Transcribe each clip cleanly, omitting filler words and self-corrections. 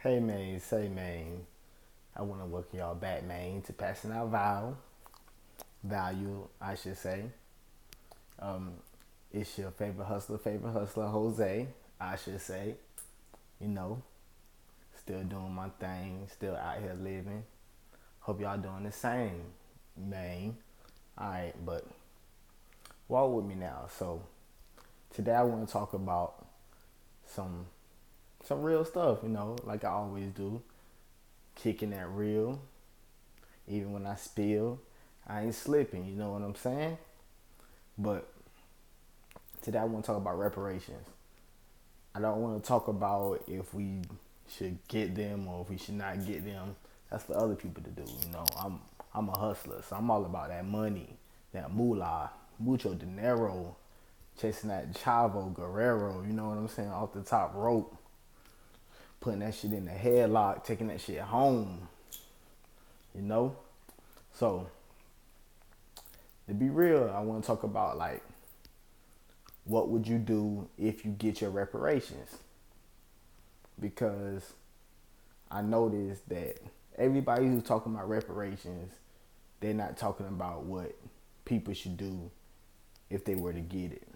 Hey man, say man. I want to welcome y'all back, man, to passing out value, I should say. Um, it's your favorite hustler, Jose, I should say. You know, still doing my thing, still out here living. Hope y'all doing the same, man. All right, but walk with me now. So today I want to talk about some some real stuff. Like I always do, kicking that real. Even when I spill, I ain't slipping. You know what I'm saying? But today I want to talk about reparations. I don't want to talk about if we should get them or if we should not get them. That's for other people to do. I'm a hustler, so I'm all about that money, that moolah, mucho dinero, chasing that chavo guerrero. You know what I'm saying? Off the top rope, putting that shit in the headlock, taking that shit home. You know. So to be real, I want to talk about like what would you do if you get your reparations? Because I noticed that everybody who's talking about reparations, they're not talking about what people should do if they were to get it.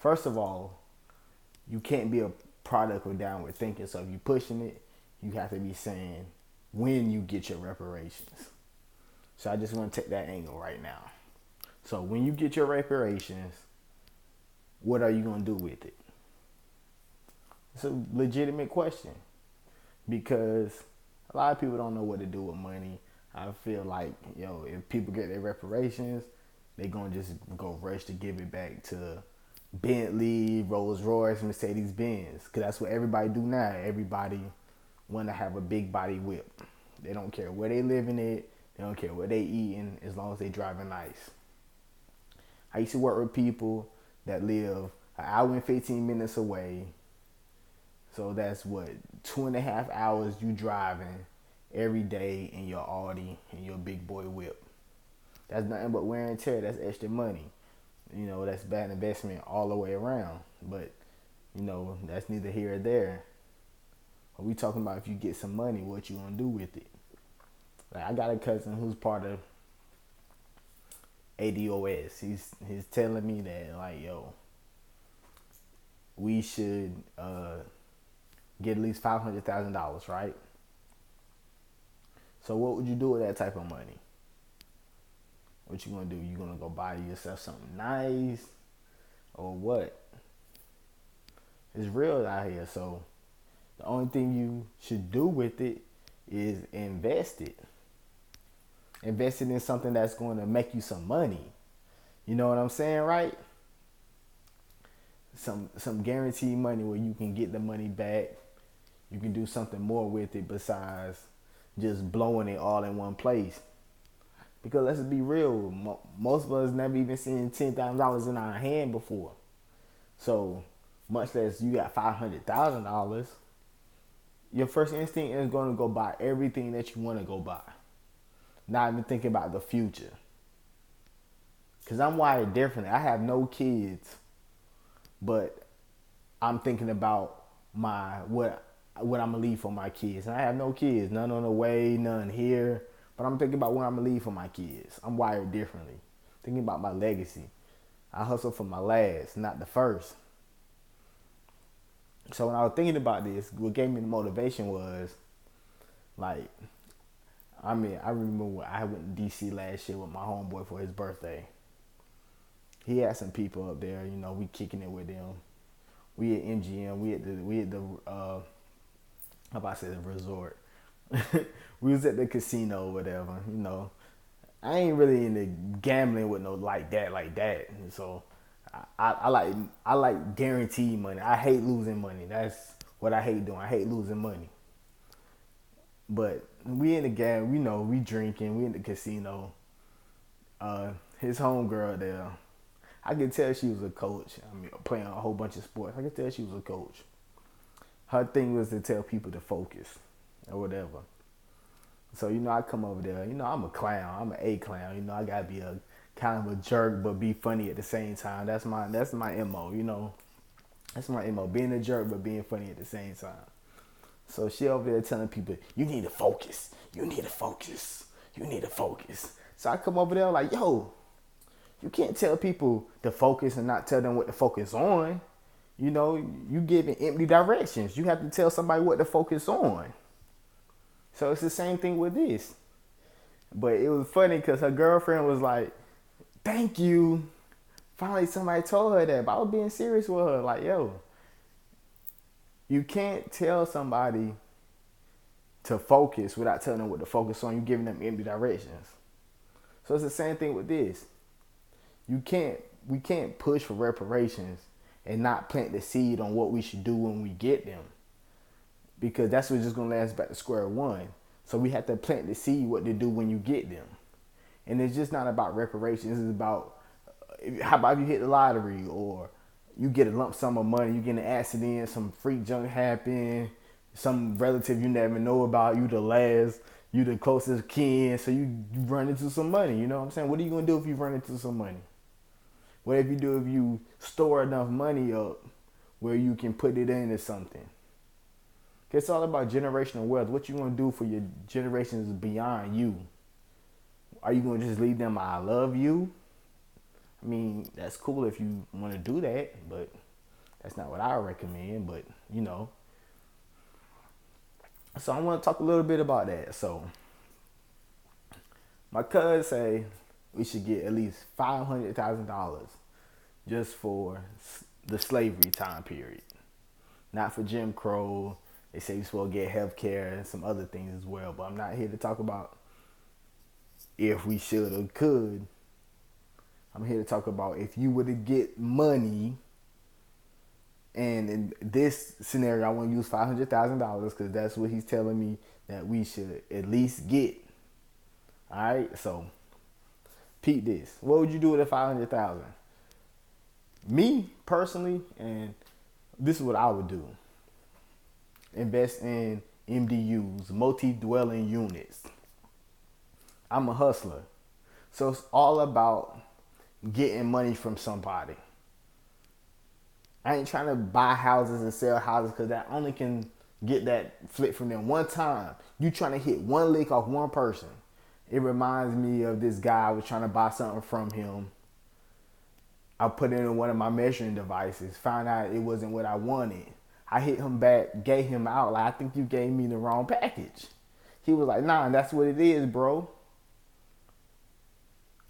First of all, you can't be a product of downward thinking. So if you're pushing it, you have to be saying when you get your reparations. So I just want to take that angle right now. So when you get your reparations, what are you going to do with it? It's a legitimate question because a lot of people don't know what to do with money. I feel like, if people get their reparations, they're going to just go rush to give it back to Bentley, Rolls Royce, Mercedes Benz. Because that's what everybody do now. Everybody want to have a big body whip. They don't care where they living at. They don't care what they eating as long as they driving nice. I used to work with people that live an hour and 15 minutes away. So that's what, 2.5 hours you driving every day in your Audi and your big boy whip. That's nothing but wear and tear. That's extra money. That's bad investment all the way around. But, that's neither here or there. But we talking about if you get some money, what you gonna do with it? Like I got a cousin who's part of ADOS. He's telling me that like, we should get at least $500,000, right? So what would you do with that type of money? What you gonna do? You gonna go buy yourself something nice, or what? It's real out here. So the only thing you should do with it is invest it. Invest it in something that's going to make you some money. You know what I'm saying, right? Some guaranteed money where you can get the money back. You can do something more with it besides just blowing it all in one place. Because let's be real, most of us never even seen $10,000 in our hand before. So much less you got $500,000, your first instinct is going to go buy everything that you want to go buy. Not even thinking about the future. Because I'm wired differently. I have no kids, but I'm thinking about what I'm gonna leave for my kids. And I have no kids, none on the way, none here. But I'm thinking about what I'm gonna leave for my kids. I'm wired differently. Thinking about my legacy. I hustle for my last, not the first. So when I was thinking about this, what gave me the motivation was like, I remember when I went to DC last year with my homeboy for his birthday. He had some people up there, we kicking it with them. We at MGM, we at the how about I say the resort. We was at the casino or whatever, I ain't really into gambling with no like that. And so I like guaranteed money. I hate losing money. That's what I hate doing. I hate losing money. But we in the game, we drinking, we in the casino. His homegirl there, I could tell she was a coach. Playing a whole bunch of sports. I could tell she was a coach. Her thing was to tell people to focus or whatever. So, I come over there, I'm a clown. I'm an A clown. I gotta be a kind of a jerk but be funny at the same time. That's my MO, That's my MO. Being a jerk but being funny at the same time. So she over there telling people, you need to focus. You need to focus. You need to focus. So I come over there like, yo, you can't tell people to focus and not tell them what to focus on. You know, you giving empty directions. You have to tell somebody what to focus on. So it's the same thing with this. But it was funny because her girlfriend was like, thank you. Finally somebody told her that. But I was being serious with her. Like, yo, you can't tell somebody to focus without telling them what to focus on. You're giving them empty directions. So it's the same thing with this. We can't push for reparations and not plant the seed on what we should do when we get them. Because that's what's just gonna last us back to square one. So we have to plant the seed what to do when you get them. And it's just not about reparations. It's about, how about if you hit the lottery or you get a lump sum of money, you get in an accident, some freak junk happen, some relative you never know about, you the closest kin, so you run into some money, you know what I'm saying? What are you gonna do if you run into some money? What if you store enough money up where you can put it into something? It's all about generational wealth. What you gonna do for your generations beyond you? Are you gonna just leave them I love you? I mean, that's cool if you want to do that, but that's not what I recommend. But you know, so I want to talk a little bit about that. So my cousin say we should get at least $500,000 just for the slavery time period, not for Jim Crow. They say you're supposed to get health care and some other things as well. But I'm not here to talk about if we should or could. I'm here to talk about if you were to get money, and in this scenario, I want to use $500,000 because that's what he's telling me that we should at least get. All right, so peep this. What would you do with the $500,000? Me personally, and this is what I would do. Invest in MDUs, multi-dwelling units. I'm a hustler. So it's all about getting money from somebody. I ain't trying to buy houses and sell houses because that only can get that flip from them one time. You trying to hit one lick off one person. It reminds me of this guy. I was trying to buy something from him. I put it in one of my measuring devices, found out it wasn't what I wanted. I hit him back, gave him out, like, I think you gave me the wrong package. He was like, nah, that's what it is, bro.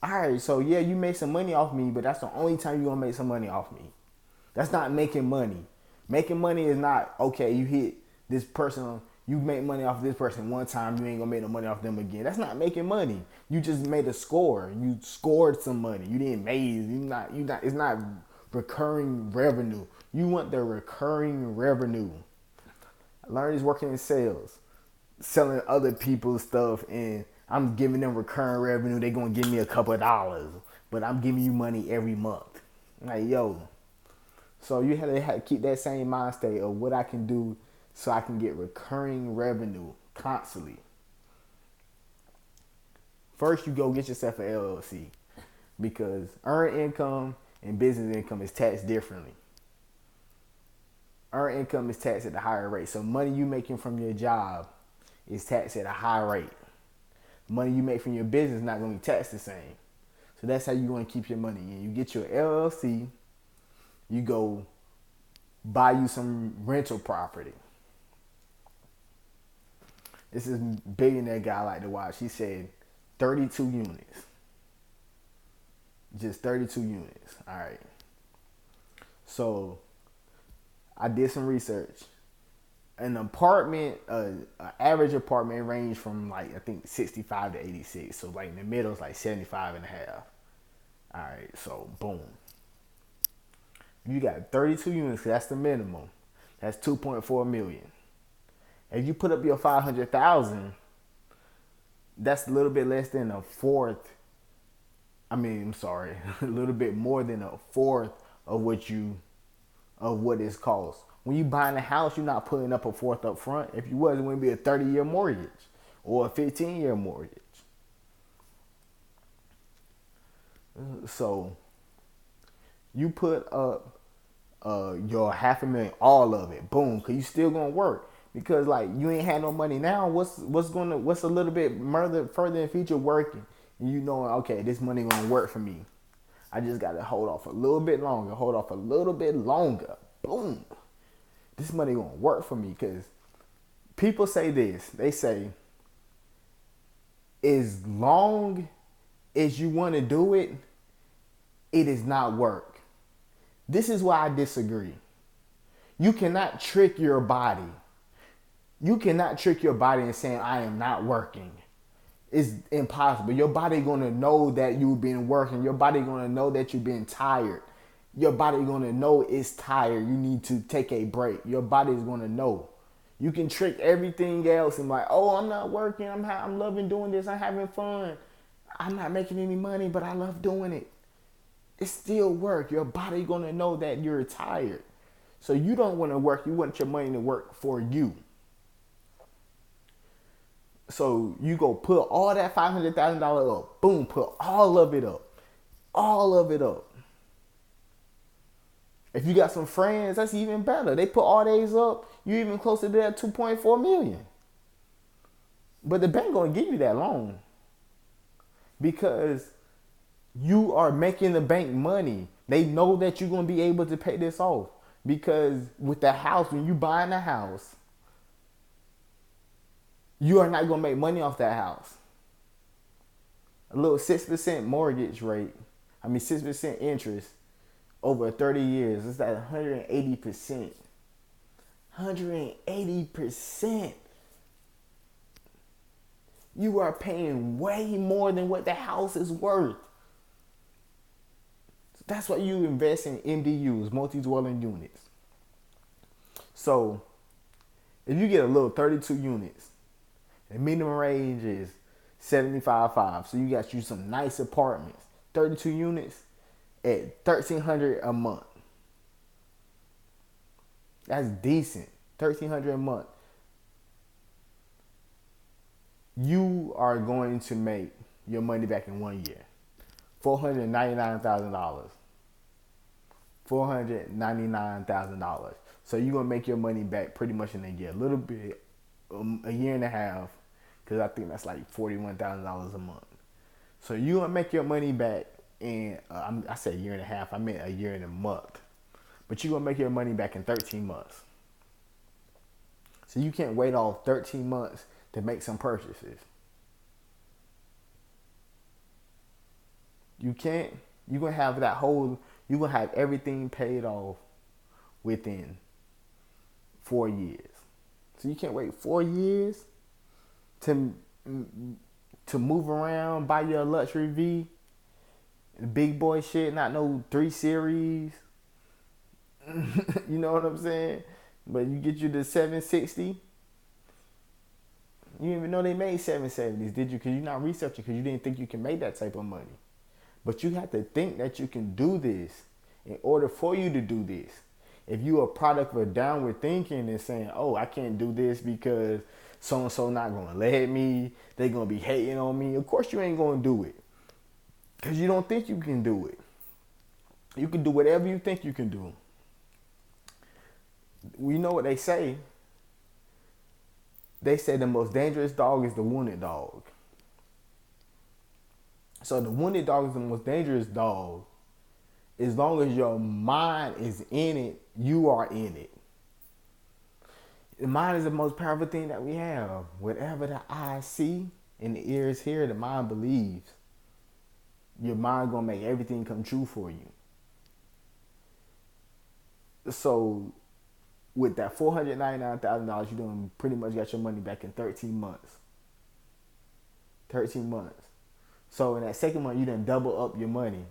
All right, so yeah, you made some money off me, but that's the only time you're going to make some money off me. That's not making money. Making money is not, okay, you hit this person, you make money off this person one time, you ain't going to make no money off them again. That's not making money. You just made a score. You scored some money. You didn't make, it's not recurring revenue. You want the recurring revenue. I learned this working in sales, selling other people's stuff, and I'm giving them recurring revenue. They're going to give me a couple of dollars, but I'm giving you money every month. Like, yo. So you have to keep that same mind state of what I can do so I can get recurring revenue constantly. First, you go get yourself an LLC because earned income and business income is taxed differently. Earned income is taxed at a higher rate. So money you making from your job is taxed at a high rate. Money you make from your business is not going to be taxed the same. So that's how you want to keep your money in. You get your LLC, you go buy you some rental property. This is billionaire guy I like to watch. He said 32 units. Just 32 units. All right. So I did some research. An apartment, an average apartment range from like, I think 65 to 86. So like in the middle is like 75 and a half. All right. So boom. You got 32 units. That's the minimum. That's 2.4 million. If you put up your 500,000, that's a little bit less than a fourth. A little bit more than a fourth of what it's cost. When you buying a house, you're not putting up a fourth up front. If you was, it wouldn't be a 30-year mortgage or a 15-year mortgage. So you put up your $500,000, all of it, boom, because you still gonna work. Because like you ain't had no money now. What's a little bit further in the future working? And you know, okay, this money gonna work for me. I just gotta hold off a little bit longer. Hold off a little bit longer. Boom. This money gonna work for me. Because people say this. They say, as long as you want to do it, it is not work. This is why I disagree. You cannot trick your body. You cannot trick your body in saying, I am not working. It's impossible. Your body gonna know that you've been working. Your body gonna know that you've been tired. Your body gonna know it's tired. You need to take a break. Your body's gonna know. You can trick everything else and like, oh, I'm not working. I'm loving doing this. I'm having fun. I'm not making any money, but I love doing it. It's still work. Your body gonna know that you're tired. So you don't want to work. You want your money to work for you. So you go put all that $500,000 up. Boom, put all of it up. All of it up. If you got some friends, that's even better. They put all theirs up. You even closer to that 2.4 million. But the bank gonna give you that loan because you are making the bank money. They know that you're gonna be able to pay this off because with the house, when you buying a house, you are not going to make money off that house. A little 6% mortgage rate, 6% interest over 30 years, it's at 180%. 180%. You are paying way more than what the house is worth. That's why you invest in MDUs, multi-dwelling units. So, if you get a little 32 units, the minimum range is 75.5. So you got you some nice apartments. 32 units at $1,300 a month. That's decent. $1,300 a month. You are going to make your money back in 1 year. $499,000. $499,000. So you're going to make your money back pretty much in a year. A little bit, a year and a half. Because I think that's like $41,000 a month. So you're going to make your money back in, I said a year and a half. I meant a year and a month. But you're going to make your money back in 13 months. So you can't wait off 13 months to make some purchases. You can't. You're going to have you're going to have everything paid off within 4 years. So you can't wait 4 years to move around, buy your luxury V, big boy shit, not no 3 Series. You know what I'm saying? But you get you the 760. You didn't even know they made 770s, did you? Because you're not researching, because you didn't think you can make that type of money. But you have to think that you can do this in order for you to do this. If you a product of downward thinking and saying, oh, I can't do this because so-and-so not going to let me, they going to be hating on me, of course you ain't going to do it. Because you don't think you can do it. You can do whatever you think you can do. We know what they say. They say the most dangerous dog is the wounded dog. So the wounded dog is the most dangerous dog. As long as your mind is in it, you are in it. The mind is the most powerful thing that we have. Whatever the eyes see and the ears hear, the mind believes. Your mind gonna make everything come true for you. So with that $499,000, you done pretty much got your money back in 13 months. 13 months. So in that second month, you done double up your money.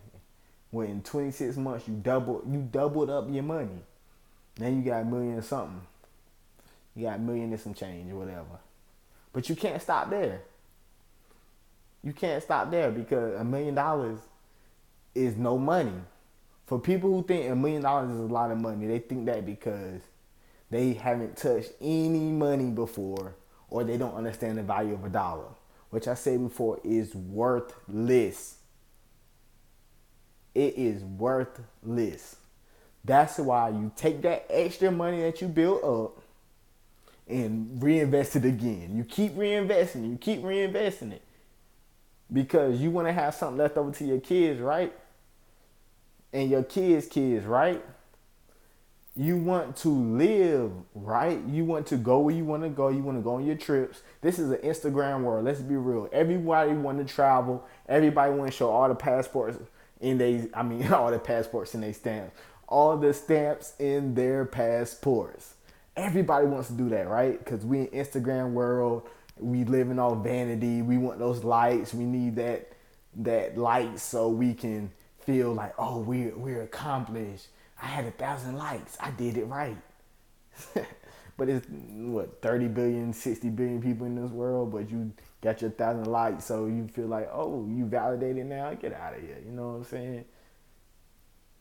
When in 26 months, you doubled up your money. Now you got $1 million something. You got $1 million and some change or whatever. But you can't stop there. You can't stop there because $1 million is no money. For people who think $1 million is a lot of money, they think that because they haven't touched any money before or they don't understand the value of a dollar, which I said before is worthless. It is worthless. That's why you take that extra money that you build up and reinvest it again. You keep reinvesting, you keep reinvesting it because you want to have something left over to your kids, right? And your kids, right? You want to live, right? You want to go where you want to go. You want to go on your trips. This is an Instagram world. Let's be real. Everybody want to travel. Everybody want to show all the passports all the passports in their stamps. All the stamps in their passports. Everybody wants to do that, right? Because we in Instagram world. We live in all vanity. We want those likes. We need that light so we can feel like, oh, we're accomplished. I had 1,000 likes. I did it right. But it's what 30 billion, 60 billion people in this world, but you got your 1,000 likes, so you feel like, oh, you validated now. Get out of here. You know what I'm saying?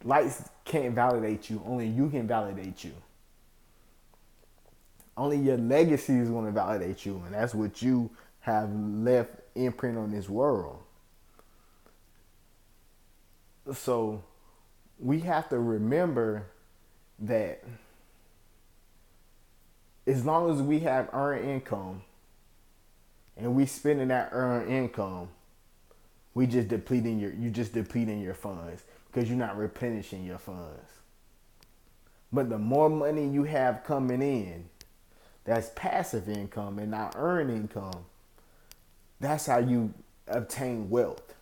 Likes can't validate you. Only you can validate you. Only your legacy is going to validate you, and that's what you have left imprint on this world. So we have to remember that as long as we have earned income and we spending that earned income, you just depleting your funds because you're not replenishing your funds. But the more money you have coming in, that's passive income and not earned income, that's how you obtain wealth.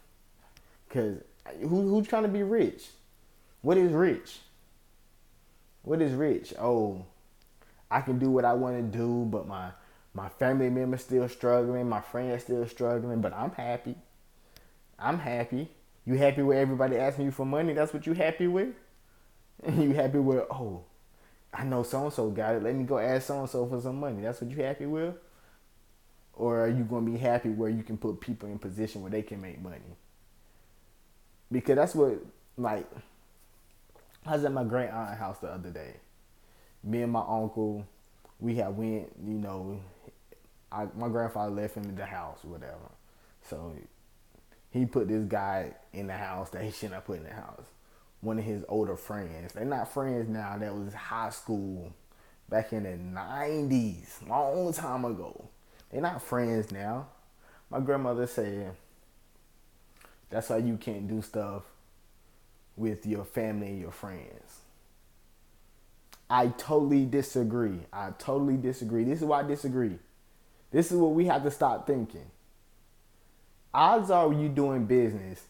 Because who's trying to be rich? What is rich? What is rich? Oh, I can do what I want to do, but my family members still struggling, my friends still struggling, but I'm happy. I'm happy. You happy with everybody asking you for money? That's what you happy with? You happy with, oh, I know so-and-so got it. Let me go ask so-and-so for some money. That's what you happy with? Or are you going to be happy where you can put people in position where they can make money? Because that's what, like, I was at my great aunt's house the other day. Me and my uncle, we went, my grandfather left him in the house or whatever. So he put this guy in the house that he shouldn't have put in the house. One of his older friends. They're not friends now. That was high school back in the 90s, long time ago. They're not friends now. My grandmother said, that's why you can't do stuff with your family and your friends. I totally disagree. This is why I disagree. This is what we have to stop thinking. Odds are you doing business,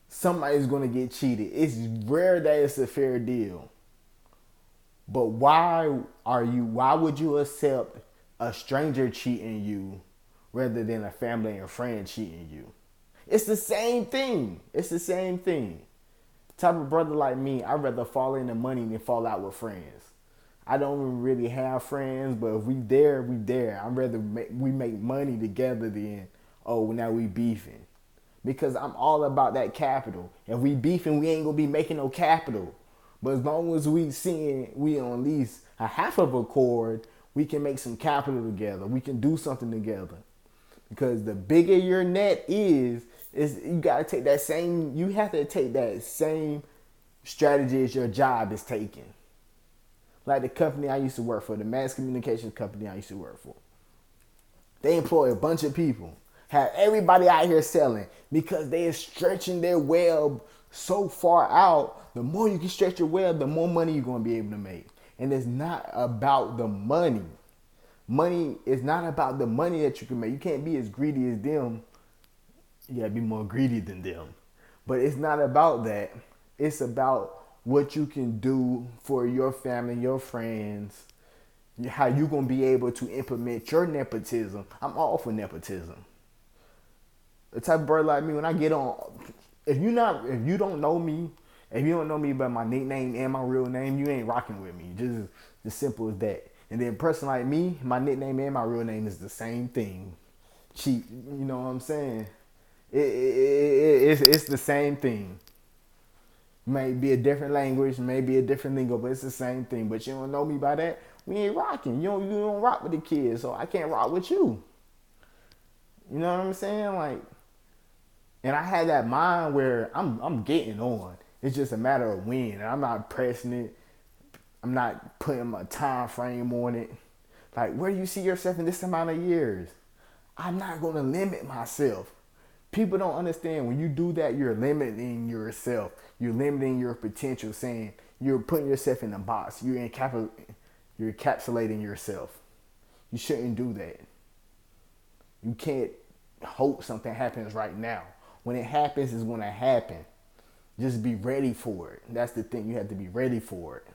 somebody's going to get cheated. It's rare that it's a fair deal. But why would you accept a stranger cheating you rather than a family and friend cheating you? It's the same thing. Type of brother like me, I'd rather fall into money than fall out with friends. I don't really have friends, but if we there, we there. I'd rather we make money together than, oh, now we beefing. Because I'm all about that capital. If we beefing, we ain't gonna be making no capital. But as long as we seeing we on at least a half of a chord, we can make some capital together. We can do something together. Because the bigger your net is you have to take that same strategy as your job is taking. Like the company I used to work for, the mass communications company I used to work for. They employ a bunch of people. Have everybody out here selling because they are stretching their web so far out. The more you can stretch your web, the more money you're going to be able to make. And it's not about the money. Money is not about the money that you can make. You can't be as greedy as them. You got to be more greedy than them. But it's not about that. It's about what you can do for your family, your friends, how you going to be able to implement your nepotism. I'm all for nepotism. The type of bird like me, when I get on, if you don't know me by my nickname and my real name, you ain't rocking with me. Just as simple as that. And then a person like me, my nickname and my real name is the same thing. Cheap, you know what I'm saying? It's the same thing. May be a different language, maybe a different lingo, but it's the same thing. But you don't know me by that, we ain't rocking. You don't rock with the kids, so I can't rock with you. You know what I'm saying? Like, and I had that mind where I'm getting on. It's just a matter of when. And I'm not pressing it. I'm not putting my time frame on it. Like, where do you see yourself in this amount of years? I'm not going to limit myself. People don't understand when you do that, you're limiting yourself. You're limiting your potential, saying you're putting yourself in a box. You're encapsulating yourself. You shouldn't do that. You can't hope something happens right now. When it happens, it's going to happen. Just be ready for it. That's the thing. You have to be ready for it.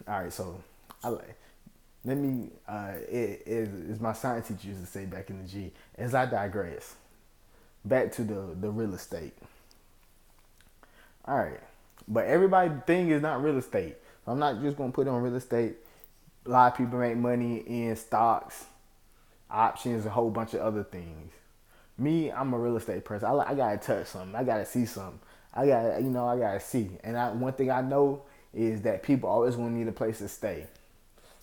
All right, so I like. Let me. As my science teacher used to say back in the G. As I digress, back to the real estate. All right, but everybody thing is not real estate. So I'm not just gonna put on real estate. A lot of people make money in stocks, options, a whole bunch of other things. Me, I'm a real estate person. I gotta touch something. I gotta see something. I gotta see. And one thing I know is that people always gonna need a place to stay,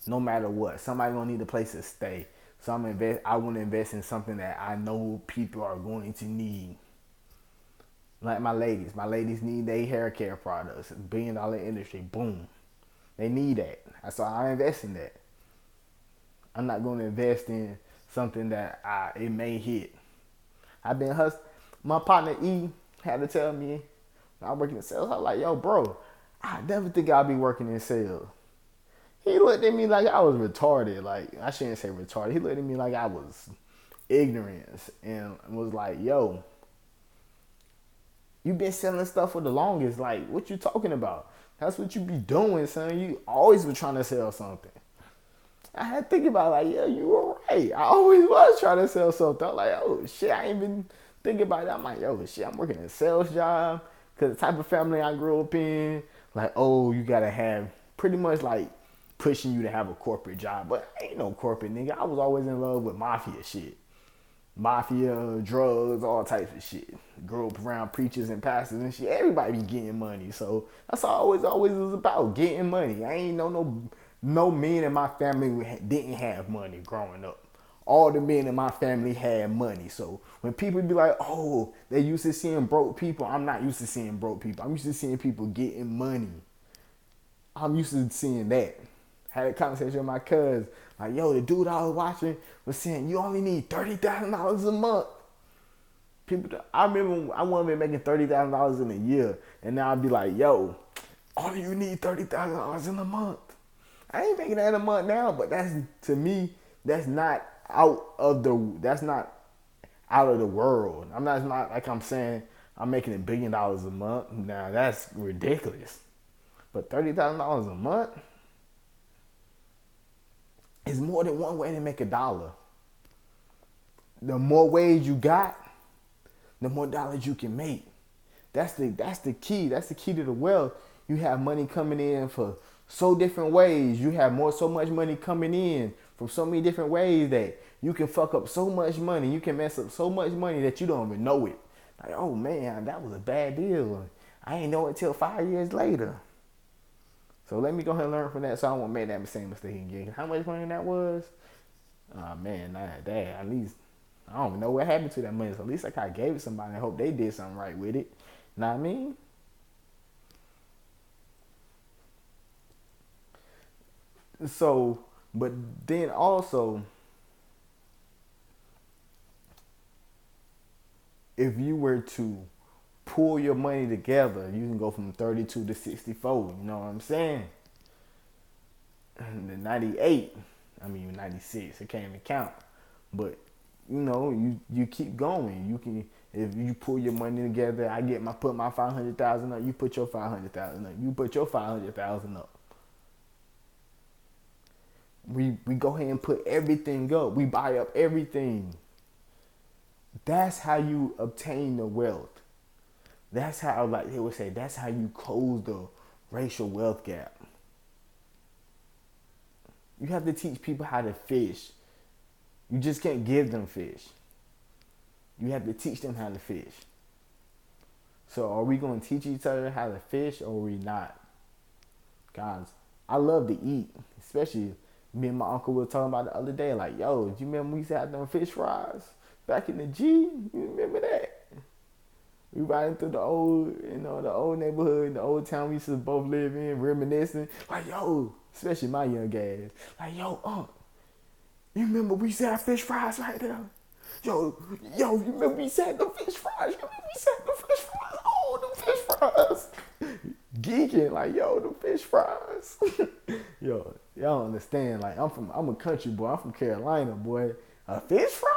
no matter what. Somebody gonna need a place to stay. So I want to invest in something that I know people are going to need. Like my ladies need their hair care products. $1 billion industry, boom. They need that. So I invest in that. I'm not going to invest in something that it may hit. I've been hustling. My partner E had to tell me when I work in sales. I was like, yo, bro, I never think I'll be working in sales. He looked at me like I was retarded. Like, I shouldn't say retarded. He looked at me like I was ignorant and was like, yo, you been selling stuff for the longest. Like, what you talking about? That's what you be doing, son. You always been trying to sell something. I had to think about it, like, yeah, you were right. I always was trying to sell something. I'm like, oh, shit, I ain't been thinking about it. I'm like, yo, shit, I'm working a sales job. Because the type of family I grew up in, like, oh, you got to have pretty much like pushing you to have a corporate job. But I ain't no corporate nigga. I was always in love with mafia shit. Mafia, drugs, all types of shit. Grew up around preachers and pastors and shit. Everybody be getting money. So that's always was about, getting money. I ain't know no men in my family didn't have money growing up. All the men in my family had money. So when people be like, oh, they used to seeing broke people, I'm not used to seeing broke people. I'm used to seeing people getting money. I'm used to seeing that. Had a conversation with my cousin. Like, yo, the dude I was watching was saying, you only need $30,000 a month. I remember I wasn't even making $30,000 in a year. And now I'd be like, yo, all you need $30,000 in a month. I ain't making that in a month now, but to me, that's not out of the world. It's not like I'm saying I'm making $1 billion a month. Now that's ridiculous. But $30,000 a month is more than one way to make $1. The more ways you got, the more dollars you can make. That's the key. That's the key to the wealth. You have money coming in for so different ways. You have so much money coming in from so many different ways that you can fuck up so much money. You can mess up so much money that you don't even know it. Like, oh man, that was a bad deal. I ain't know it till 5 years later. So let me go ahead and learn from that so I won't make that same mistake again. How much money that was? Oh man, at least I don't even know what happened to that money. So at least I kind of gave it to somebody and hope they did something right with it. Know what I mean? So, but then also, if you were to pull your money together, you can go from 32 to 64. You know what I'm saying? The 98, 96. It can't even count. But you keep going. You can, if you pull your money together, put my 500,000 up. You put your 500,000 up. You put your 500,000 up. We go ahead and put everything up. We buy up everything. That's how you obtain the wealth. That's how, like they would say, that's how you close the racial wealth gap. You have to teach people how to fish. You just can't give them fish. You have to teach them how to fish. So are we going to teach each other how to fish or are we not? Guys, I love to eat, especially me and my uncle were talking about the other day. Like, yo, do you remember we used to have them fish fries back in the G? You remember that? We riding through the old neighborhood, the old town we used to both live in, reminiscing. Like, yo, especially my young ass. Like, yo, you remember we said fish fries right there? Yo, you remember we said the fish fries? You remember we said the fish fries? Oh, the fish fries. Geeking, like, yo, the fish fries. Yo, y'all understand, like, I'm a country boy. I'm from Carolina, boy. A fish fry?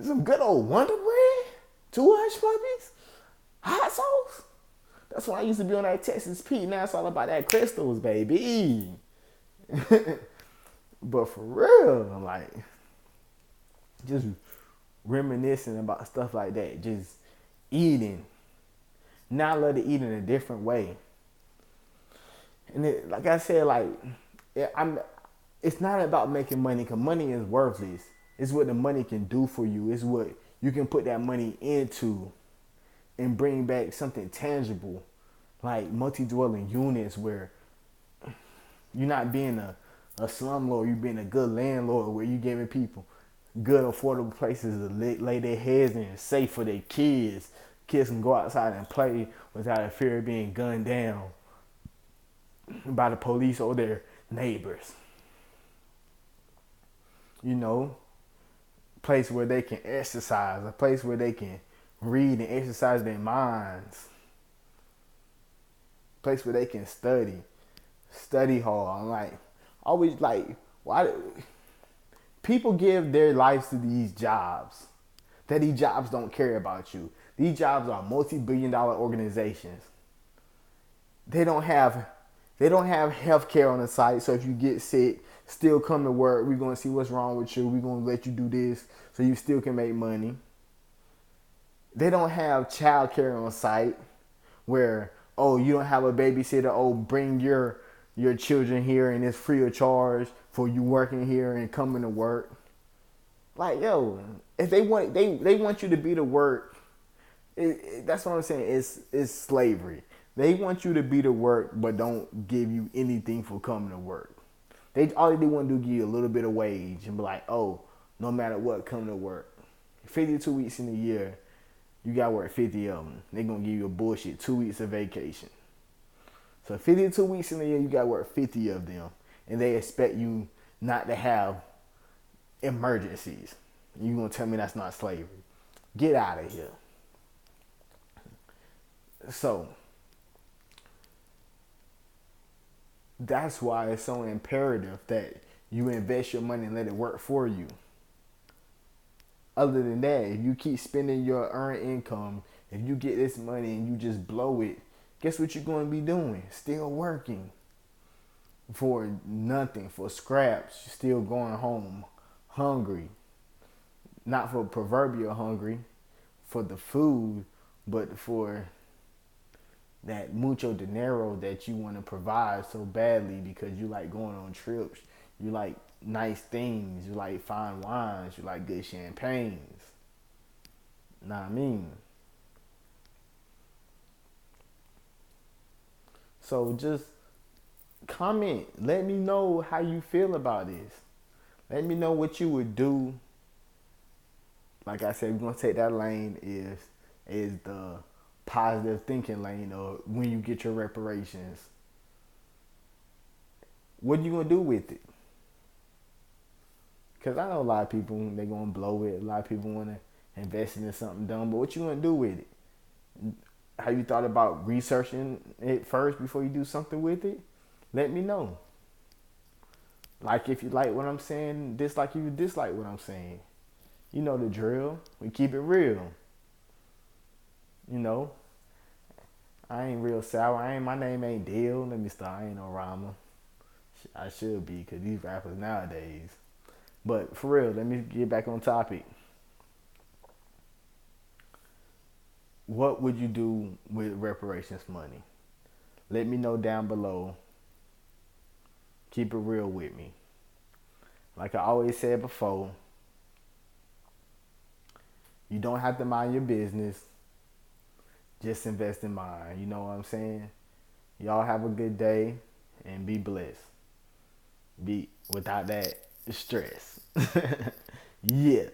Some good old Wonder Bread? 2 hush puppies? Hot sauce? That's when I used to be on that Texas Pete. Now it's all about that crystals, baby. But for real, like, just reminiscing about stuff like that. Just eating. Now I love to eat in a different way. And like I said, like, it's not about making money, because money is worthless. It's what the money can do for you. It's what you can put that money into and bring back something tangible, like multi-dwelling units where you're not being a slumlord, you're being a good landlord where you're giving people good, affordable places to lay their heads in, safe for their kids. Kids can go outside and play without a fear of being gunned down by the police or their neighbors. You know, place where they can exercise, a place where they can read and exercise their minds, a place where they can study hard. Like, always, like, why people give their lives to these jobs, that these jobs don't care about you. These jobs are multi-billion-dollar organizations. They don't have health care on the site, so if you get sick, still come to work. We're going to see what's wrong with you. We're going to let you do this so you still can make money. They don't have child care on site where, oh, you don't have a babysitter. Oh, bring your children here and it's free of charge for you working here and coming to work. Like, yo, if they want you to be to work, that's what I'm saying. It's slavery. They want you to be to work, but don't give you anything for coming to work. All they want to do is give you a little bit of wage and be like, oh, no matter what, come to work. 52 weeks in a year, you got to work 50 of them. They're going to give you a bullshit 2 weeks of vacation. So 52 weeks in a year, you got to work 50 of them. And they expect you not to have emergencies. You going to tell me that's not slavery? Get out of here. So that's why it's so imperative that you invest your money and let it work for you. Other than that, if you keep spending your earned income, if you get this money and you just blow it, guess what you're going to be doing? Still working for nothing, for scraps. You're still going home hungry. Not for proverbial hungry, for the food, but for that mucho dinero that you want to provide so badly because you like going on trips. You like nice things. You like fine wines. You like good champagnes. Know what I mean? So just comment. Let me know how you feel about this. Let me know what you would do. Like I said, we're going to take that lane is the positive thinking lane, or when you get your reparations. What are you going to do with it? Because I know a lot of people, they're going to blow it. A lot of people want to invest in something dumb. But what you going to do with it? Have you thought about researching it first before you do something with it? Let me know. Like if you like what I'm saying, dislike if you dislike what I'm saying. You know the drill. We keep it real. You know, I ain't real sour. My name ain't Dale. Let me start. I ain't no rhymer. I should be, because these rappers nowadays. But for real, let me get back on topic. What would you do with reparations money? Let me know down below. Keep it real with me. Like I always said before, you don't have to mind your business. Just invest in mine. You know what I'm saying? Y'all have a good day and be blessed. Be without that stress. Yeah.